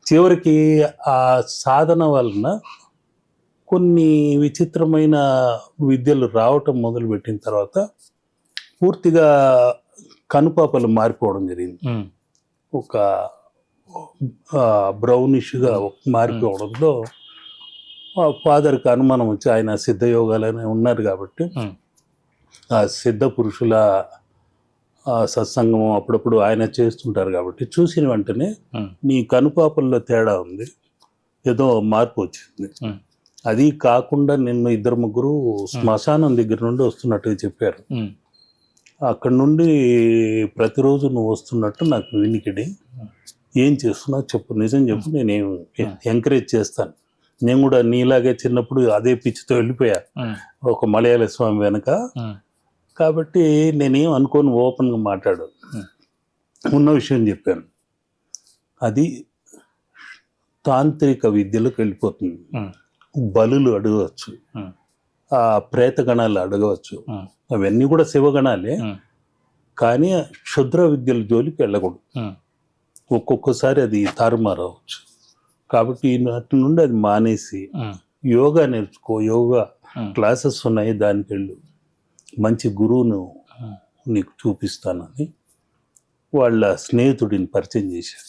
చివరికి ఆ సాధన వలన కొన్ని విచిత్రమైన విద్యలు రావటం మొదలుపెట్టిన తర్వాత పూర్తిగా కనుపాపలు మారిపోవడం జరిగింది. ఒక బ్రౌనిష్గా మారిపోవడంతో ఫాదర్కి అనుమానం వచ్చి, ఆయన సిద్ధయోగాలనే ఉన్నారు కాబట్టి ఆ సిద్ధ పురుషుల సత్సంగం అప్పుడప్పుడు ఆయన చేస్తుంటారు కాబట్టి చూసిన వెంటనే నీ కనుపాపల్లో తేడా ఉంది, ఏదో మార్పు వచ్చింది. అది కాకుండా నిన్ను 2-3 శ్మశానం దగ్గర నుండి వస్తున్నట్టుగా చెప్పారు. అక్కడ నుండి ప్రతిరోజు నువ్వు వస్తున్నట్టు నాకు వినికిడి. ఏం చేస్తున్నావు చెప్పు, నిజం చెప్పు, నేను ఎంకరేజ్ చేస్తాను. నేను కూడా నీలాగే చిన్నప్పుడు అదే పిచ్చితో వెళ్ళిపోయా ఒక మలయాళ స్వామి వెనక. కాబట్టి నేనేం అనుకోని ఓపెన్గా మాట్లాడు, ఉన్న విషయం చెప్పాను. అది తాంత్రిక విద్యలోకి వెళ్ళిపోతుంది. బలులు అడగవచ్చు, ఆ ప్రేతగణాలు అడగవచ్చు, అవన్నీ కూడా శివగణాలే. కానీ క్షుద్ర విద్యల జోలికి వెళ్ళకూడదు. ఒక్కొక్కసారి అది తారుమారవచ్చు. కాబట్టి నాటి నుండి అది మానేసి యోగా నేర్చుకో, యోగా క్లాసెస్ ఉన్నాయి, దానికి వెళ్ళు, మంచి గురువును నీకు చూపిస్తానని వాళ్ళ స్నేహితుడిని పరిచయం చేశారు.